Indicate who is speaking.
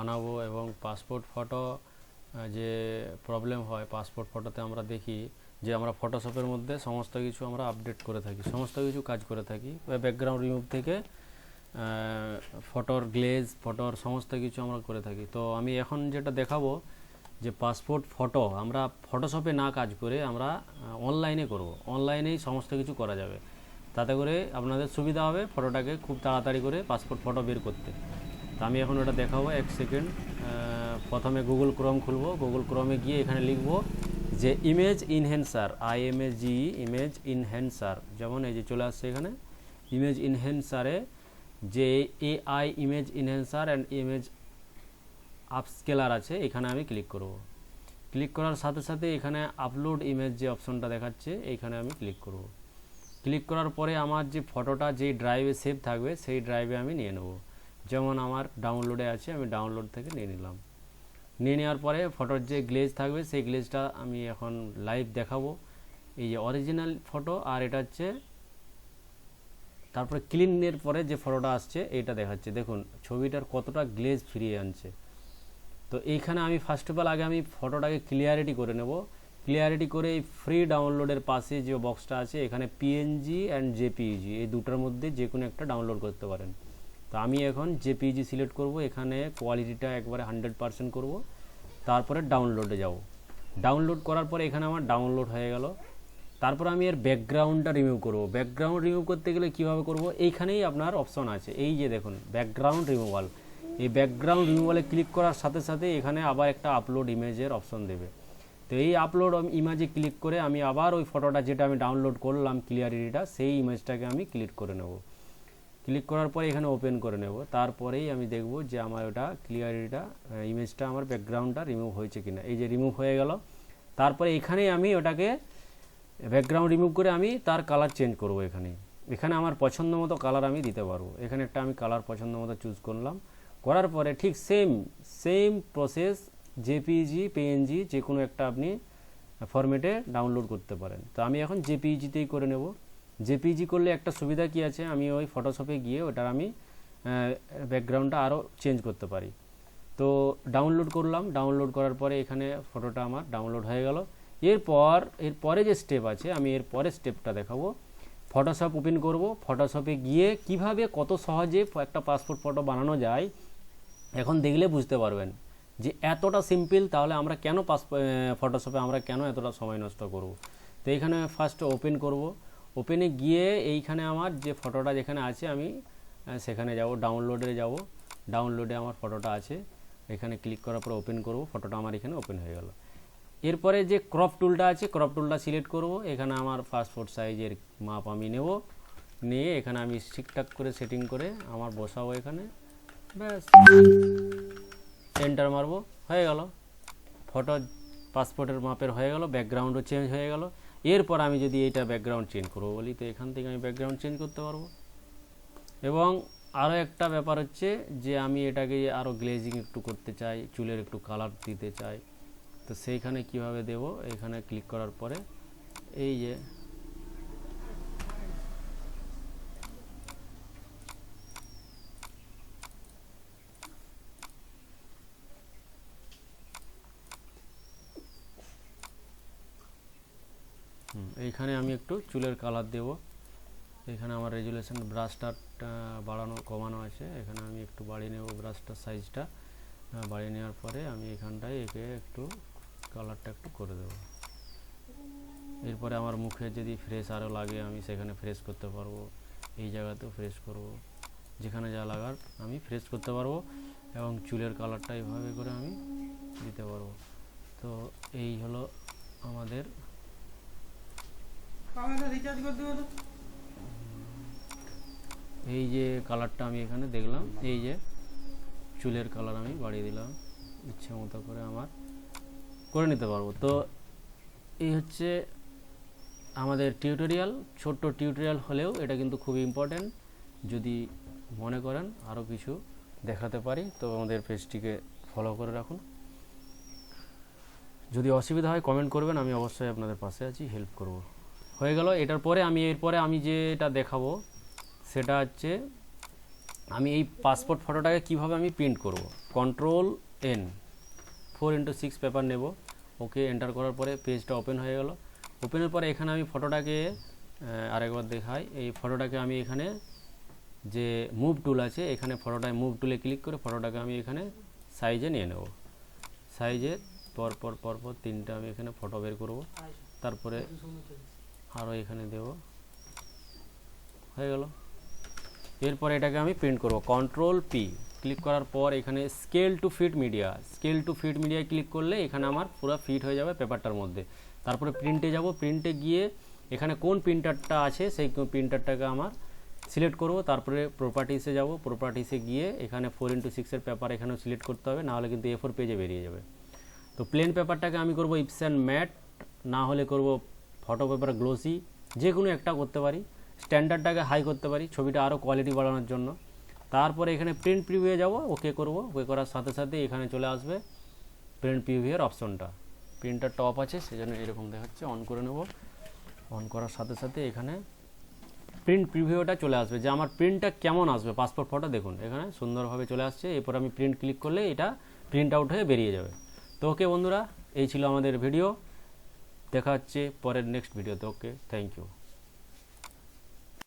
Speaker 1: বানাবো এবং passport photo যে প্রবলেম হয় পাসপোর্ট ফটোতে আমরা দেখি যে আমরা ফটোশপের মধ্যে সমস্ত কিছু আমরা আপডেট করে থাকি, সমস্ত কিছু কাজ করে থাকি, ব্যাকগ্রাউন্ড রিমুভ থেকে ফটোর গ্লেজ, ফটোর সমস্ত কিছু আমরা করে থাকি। তো আমি এখন যেটা দেখাবো যে পাসপোর্ট ফটো আমরা ফটোশপে না কাজ করে আমরা অনলাইনে করব, অনলাইনেই সমস্ত কিছু করা যাবে। তাতে করে আপনাদের সুবিধা হবে ফটোটাকে খুব তাড়াতাড়ি করে পাসপোর্ট ফটো বের করতে। তো আমি এখন ওটা দেখাবো, এক সেকেন্ড। প্রথমে গুগল ক্রোম খুলবো, গুগল ক্রোমে গিয়ে এখানে লিখবো যে image enhancer, IMAGE image enhancer, যেমন এই যে চলে আসছে এখানে ইমেজ ইনহ্যান্সারে যে AI image enhancer and image upscaler আছে, এখানে আমি ক্লিক করব। ক্লিক করার সাথে সাথে এখানে আপলোড ইমেজ যে অপশনটা দেখাচ্ছে এইখানে আমি ক্লিক করব। ক্লিক করার পরে আমার যে ফটোটা যেই ড্রাইভে সেভ থাকবে সেই ড্রাইভে আমি নিয়ে নেব। যেমন আমার ডাউনলোডে আছে, আমি ডাউনলোড থেকে নিয়ে নিলাম। নিয়ে নেওয়ার পরে ফটোর যে গ্লেজ থাকবে সেই গ্লেজটা আমি এখন লাইভ দেখাবো। এই যে অরিজিনাল ফটো আর এটা হচ্ছে তারপরে ক্লিনের পরে যে ফটোটা আসছে এইটা দেখাচ্ছে। দেখুন ছবিটার কতটা গ্লেজ ফিরিয়ে আনছে। তো এইখানে আমি ফার্স্ট অফ অল আগে আমি ফটোটাকে ক্লিয়ারিটি করে নেব। ক্লিয়ারিটি করে এই ফ্রি ডাউনলোডের পাশে যে বক্সটা আছে এখানে PNG অ্যান্ড JPEG এই দুটোর মধ্যে যে কোনো একটা ডাউনলোড করতে পারেন। তো আমি এখন JPEG সিলেক্ট করব, এখানে কোয়ালিটিটা একবারে 100% করব, তারপরে ডাউনলোডে যাব। ডাউনলোড করার পরে এখানে আমার ডাউনলোড হয়ে গেল। তারপর আমি এর ব্যাকগ্রাউন্ডটা রিমুভ করব। ব্যাকগ্রাউন্ড রিমুভ করতে গেলে কীভাবে করব, এইখানেই আপনার অপশন আছে, এই যে দেখুন ব্যাকগ্রাউন্ড রিমুভাল। এই ব্যাকগ্রাউন্ড রিমুভালে ক্লিক করার সাথে সাথে এখানে আবার একটা আপলোড ইমেজের অপশন দেবে। তো এই আপলোড ইমেজে ক্লিক করে আমি আবার ওই ফটোটা যেটা আমি ডাউনলোড করলাম ক্লিয়ারিটিটা, সেই ইমেজটাকে আমি ক্লিক করে নেব। ক্লিক করার পরে এখানে ওপেন করে নেব। তারপরেই আমি দেখব যে আমার ওটা ক্লিয়ারিটিটা ইমেজটা আমার ব্যাকগ্রাউন্ডটা রিমুভ হয়েছে কিনা। এই যে রিমুভ হয়ে গেল। তারপরে এখানেই আমি ওটাকে ব্যাকগ্রাউন্ড রিমুভ করে আমি তার কালার চেঞ্জ করব। এখানে আমার পছন্দ মতো কালার আমি দিতে পারবো। এখানে একটা আমি কালার পছন্দ মতো চুজ করলাম। করার পরে ঠিক সেম প্রসেস JPEG PNG যে কোনো একটা আপনি ফরম্যাটে ডাউনলোড করতে পারেন। তো আমি এখন JPEG-তেই করে নেব। JPEG করলে একটা সুবিধা কি আছে, আমি ওই ফটোশপে গিয়ে ওটার আমি ব্যাকগ্রাউন্ডটা আরও চেঞ্জ করতে পারি। তো ডাউনলোড করলাম, ডাউনলোড করার পরে এখানে ফটোটা আমার ডাউনলোড হয়ে গেল। এরপরে যে স্টেপ আছে আমি এর পরের স্টেপটা দেখাবো। ফটোশপ ওপেন করব। ফটোশপে গিয়ে কিভাবে কত সহজে একটা পাসপোর্ট ফটো বানানো যায় এখন দেখলে বুঝতে পারবেন যে এতটা সিম্পল। তাহলে আমরা কেন ফটোশপে আমরা কেন এতটা সময় নষ্ট করব। তো এইখানে ফার্স্ট ওপেন করব। ওপেনে গিয়ে এইখানে আমার যে ফটোটা যেখানে আছে আমি সেখানে যাব, ডাউনলোডে যাব। ডাউনলোডে আমার ফটোটা আছে, এখানে ক্লিক করার পর ওপেন করব। ফটোটা আমার এখানে ওপেন হয়ে গেল। এরপরে যে ক্রপ টুলটা আছে, ক্রপ টুলটা সিলেক্ট করব। এখানে আমার পাসপোর্ট সাইজের মাপ আমি নেব, নিয়ে এখানে আমি ঠিকঠাক করে সেটিং করে আমার বসাবো এখানে। ব্যাস এন্টার মারবো, হয়ে গেল। ফটো পাসপোর্টের মাপের হয়ে গেল, ব্যাকগ্রাউন্ডও চেঞ্জ হয়ে গেল। এরপর আমি যদি এইটা ব্যাকগ্রাউন্ড চেঞ্জ করবো বলি, তো এখান থেকে আমি ব্যাকগ্রাউন্ড চেঞ্জ করতে পারবো। এবং আরও একটা ব্যাপার হচ্ছে যে আমি এটাকে আরও গ্লেজিং একটু করতে চাই, চুলের একটু কালার দিতে চাই। তো সেইখানে কিভাবে দেব, এখানে ক্লিক করার পরে এই যে এইখানে আমি একটু চুলের কালার দেব। এখানে আমার রেজুলেশন ব্রাশটা বাড়ানো কমানো আছে, এখানে আমি একটু বাড়িয়ে নেব ব্রাশটার সাইজটা। বাড়িয়ে নেওয়ার পরে আমি এখানটায় একে একটু কালারটা একটু করে দেব। এরপরে আমার মুখে যদি ফ্রেশ আরও লাগে আমি সেখানে ফ্রেশ করতে পারবো, এই জায়গাতেও ফ্রেশ করব, যেখানে যা লাগার আমি ফ্রেশ করতে পারবো। এবং চুলের কালারটা এইভাবে করে আমি দিতে পারবো। তো এই হলো আমাদের এই যে কালারটা আমি এখানে দেখলাম, এই যে চুলের কালার আমি বাড়িয়ে দিলাম, ইচ্ছে মতো করে আমার করে নিতে পারবো। তো এই হচ্ছে আমাদের টিউটোরিয়াল। ছোট্ট টিউটোরিয়াল হলেও এটা কিন্তু খুবই ইম্পর্ট্যান্ট। যদি মনে করেন আরও কিছু দেখাতে পারি তো আমাদের পেজটিকে ফলো করে রাখুন। যদি অসুবিধা হয় কমেন্ট করবেন, আমি অবশ্যই আপনাদের পাশে আছি, হেল্প করব। হয়ে গেল। এরপরে আমি যেটা দেখাবো সেটা হচ্ছে আমি এই পাসপোর্ট ফটোটাকে কিভাবে আমি প্রিন্ট করব। কন্ট্রোল N 4x6 পেপার নেব। ওকে এন্টার করার পরে পেজটা ওপেন হয়ে গেল। ওপেনের পরে এখানে আমি ফটোটাকে আরেকবার দেখাই। এই ফটোটাকে আমি এখানে যে মুভ টুল আছে, এখানে ফটোটায় মুভ টুলে ক্লিক করে ফটোটাকে আমি এখানে সাইজে নিয়ে নেব। সাইজে পরপর 3টা আমি এখানে ফটো বের করব, তারপরে আরও এখানে দেব, হয়ে গেল। এরপর এটাকে আমি প্রিন্ট করব। কন্ট্রোল P ক্লিক করার পর এখানে scale to fit media, scale to fit মিডিয়ায় ক্লিক করলে এখানে আমার পুরো ফিট হয়ে যাবে পেপারটার মধ্যে। তারপরে প্রিন্টে যাব, প্রিন্টে গিয়ে এখানে কোন প্রিন্টারটা আছে সেই প্রিন্টারটাকে আমার সিলেক্ট করব। তারপরে প্রপার্টিসে যাব, প্রপার্টিসে গিয়ে এখানে 4x6 পেপার এখানেও সিলেক্ট করতে হবে, না হলে কিন্তু A4 পেজে বেরিয়ে যাবে। তো প্লেন পেপারটাকে আমি করব ইপসন ম্যাট, না হলে করব ফটো পেপার গ্লোসি, যে কোনো একটা করতে পারি। স্ট্যান্ডার্ডটাকে হাই করতে পারি ছবিটা আরও কোয়ালিটি বাড়ানোর জন্য। তারপরে এখানে প্রিন্ট প্রিভিউয়ে যাব, ওকে করব। ওকে করার সাথে সাথে এখানে চলে আসবে প্রিন্ট প্রিভিউয়ের অপশনটা। প্রিন্টারটা অফ আছে সেজন্য এরকম দেখাচ্ছে, অন করে নেব। অন করার সাথে সাথে এখানে প্রিন্ট প্রিভিউটা চলে আসবে, যে আমার প্রিন্টটা কেমন আসবে। পাসপোর্ট ফটো দেখুন এখানে সুন্দরভাবে চলে আসছে। এরপর আমি প্রিন্ট ক্লিক করলে এটা প্রিন্ট আউট হয়ে বেরিয়ে যাবে। তো ওকে বন্ধুরা, এই ছিল আমাদের ভিডিও। দেখা হচ্ছে পরের নেক্সট ভিডিওতে। ওকে, থ্যাংক ইউ।